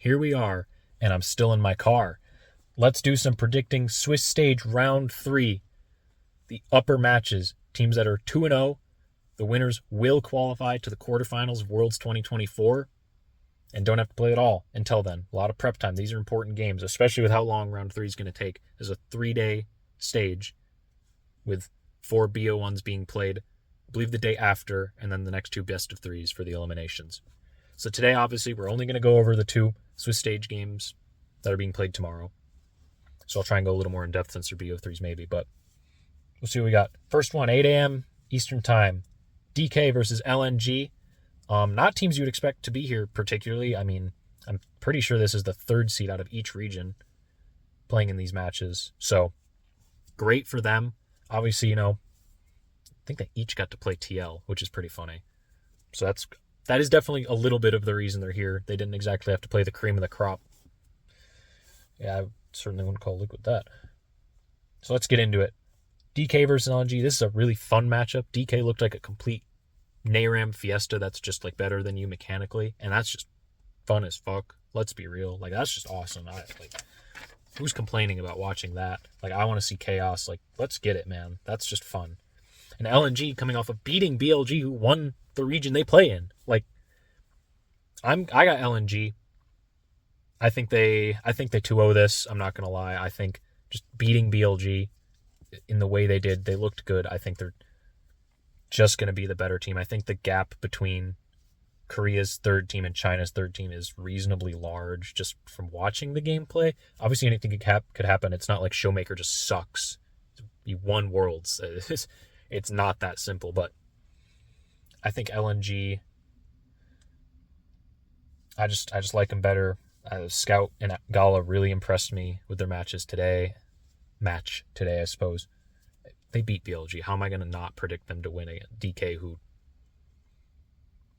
here we are, and I'm still in my car. Let's do some predicting Swiss stage round 3. The upper matches, teams that are 2-0, the winners will qualify to the quarterfinals of Worlds 2024 and don't have to play at all until then. A lot of prep time. These are important games, especially with how long round 3 is going to take. There's a 3-day stage with 4 BO1s being played, I believe the day after, and then the next 2 best of 3s for the eliminations. So today, obviously, we're only going to go over the 2 Swiss stage games that are being played tomorrow. So I'll try and go a little more in depth since they're BO3s maybe, but we'll see what we got. First one, 8 a.m. Eastern Time. DK versus LNG. Not teams you would expect to be here particularly. I mean, I'm pretty sure this is the 3rd seed out of each region playing in these matches. So great for them. Obviously, I think they each got to play TL, which is pretty funny. So that is definitely a little bit of the reason they're here. They didn't exactly have to play the cream of the crop. Yeah, I certainly wouldn't call Liquid that. So let's get into it. DK versus LNG. This is a really fun matchup. DK looked like a complete NARAM fiesta that's just like better than you mechanically, and that's just fun as fuck. Let's be real. Like, that's just awesome. Who's complaining about watching that? Like, I want to see chaos. Like, let's get it, man. That's just fun. And LNG coming off of beating BLG, who won the region they play in. Like, I got LNG. I think they 2-0 this. I'm not gonna lie. I think just beating BLG in the way they did, they looked good. I think they're just gonna be the better team. I think the gap between Korea's 3rd team and China's 3rd team is reasonably large just from watching the gameplay. Obviously, anything could happen. It's not like Showmaker just sucks. You won Worlds. It's not that simple, but I think LNG, I just like them better. Scout and Gala really impressed me with their matches today. I suppose. They beat BLG. How am I going to not predict them to win a DK who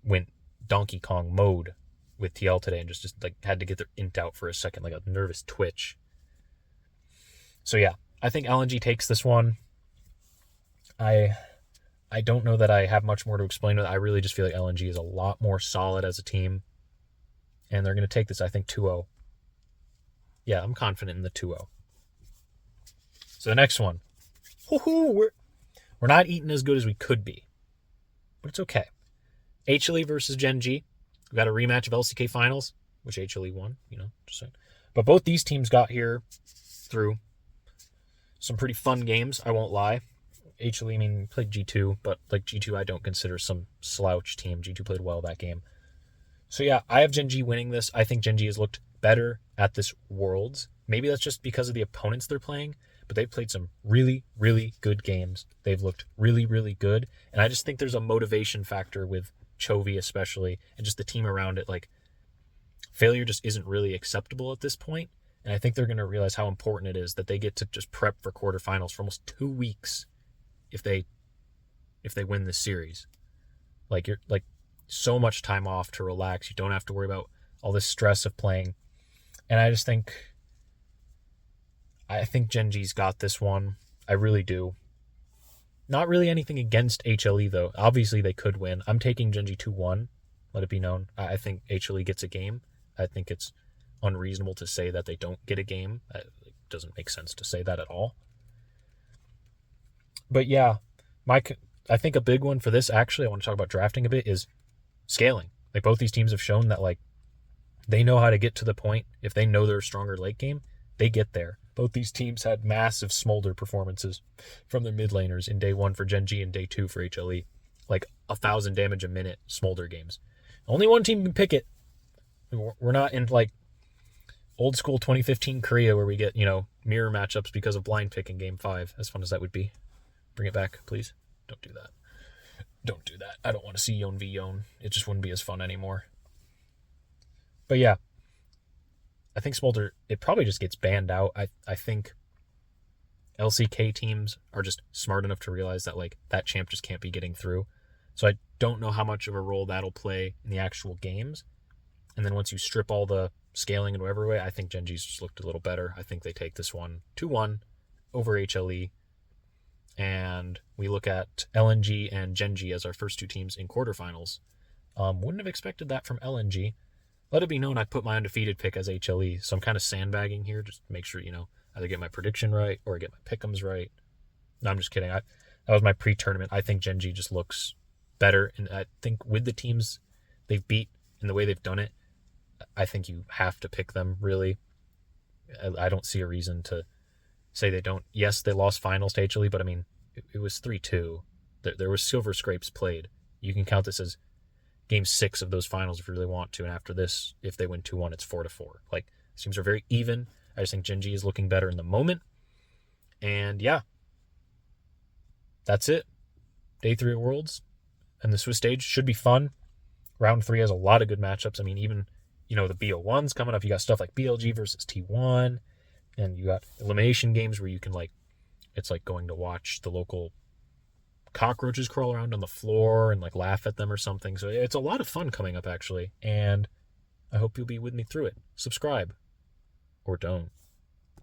went Donkey Kong mode with TL today and just like had to get their int out for a second, like a nervous twitch. So yeah, I think LNG takes this one. I don't know that I have much more to explain with it. I really just feel like LNG is a lot more solid as a team. And they're going to take this, I think, 2-0. Yeah, I'm confident in the 2-0. So the next one. We're not eating as good as we could be. But it's okay. HLE versus Gen G. We got a rematch of LCK Finals, which HLE won, just saying. But both these teams got here through some pretty fun games, I won't lie. HLE, played G2, but like G2 I don't consider some slouch team. G2 played well that game. So yeah, I have Gen G winning this. I think Gen G has looked better at this Worlds. Maybe that's just because of the opponents they're playing, but they've played some really, really good games. They've looked really, really good. And I just think there's a motivation factor with Chovy especially, and just the team around it. Like, failure just isn't really acceptable at this point. And I think they're going to realize how important it is that they get to just prep for quarterfinals for almost 2 weeks if they win this series. Like, you're like so much time off to relax. You don't have to worry about all this stress of playing. And I think Gen G's got this one. I really do. Not really anything against HLE, though. Obviously, they could win. I'm taking Gen G 2-1. Let it be known. I think HLE gets a game. I think it's unreasonable to say that they don't get a game. It doesn't make sense to say that at all. But yeah, I think a big one for this, actually, I want to talk about drafting a bit, is scaling. Like, both these teams have shown that, like, they know how to get to the point. If they know they're a stronger late game, they get there. Both these teams had massive smolder performances from their mid laners in day 1 for Gen G and day 2 for HLE. Like 1,000 damage a minute smolder games. Only one team can pick it. We're not in like old school 2015 Korea where we get, mirror matchups because of blind pick in game 5. As fun as that would be. Bring it back, please. Don't do that. Don't do that. I don't want to see Yon v Yon. It just wouldn't be as fun anymore. But yeah. I think Smolder, it probably just gets banned out. I think LCK teams are just smart enough to realize that, like, that champ just can't be getting through. So I don't know how much of a role that'll play in the actual games. And then once you strip all the scaling in whatever way, I think Gen G's just looked a little better. I think they take this one 2-1 over HLE. And we look at LNG and Gen G as our first 2 teams in quarterfinals. Wouldn't have expected that from LNG. let it be known I put my undefeated pick as HLE, so I'm kind of sandbagging here, just to make sure, either get my prediction right or get my pick'ems right. No, I'm just kidding. That was my pre-tournament. I think Gen G just looks better, and I think with the teams they've beat and the way they've done it, I think you have to pick them, really. I don't see a reason to say they don't. Yes, they lost finals to HLE, but I mean, it was 3-2. There was silver scrapes played. You can count this as game 6 of those finals if you really want to, and after this, if they win 2-1, it's 4-4. Like, teams are very even. I just think Gen G is looking better in the moment. And yeah, that's it. Day 3 at Worlds. And the Swiss stage should be fun. Round 3 has a lot of good matchups. I mean, even, the BO1's coming up. You got stuff like BLG versus T1. And you got elimination games where you can, it's like going to watch the local cockroaches crawl around on the floor and, laugh at them or something. So it's a lot of fun coming up, actually. And I hope you'll be with me through it. Subscribe. Or don't.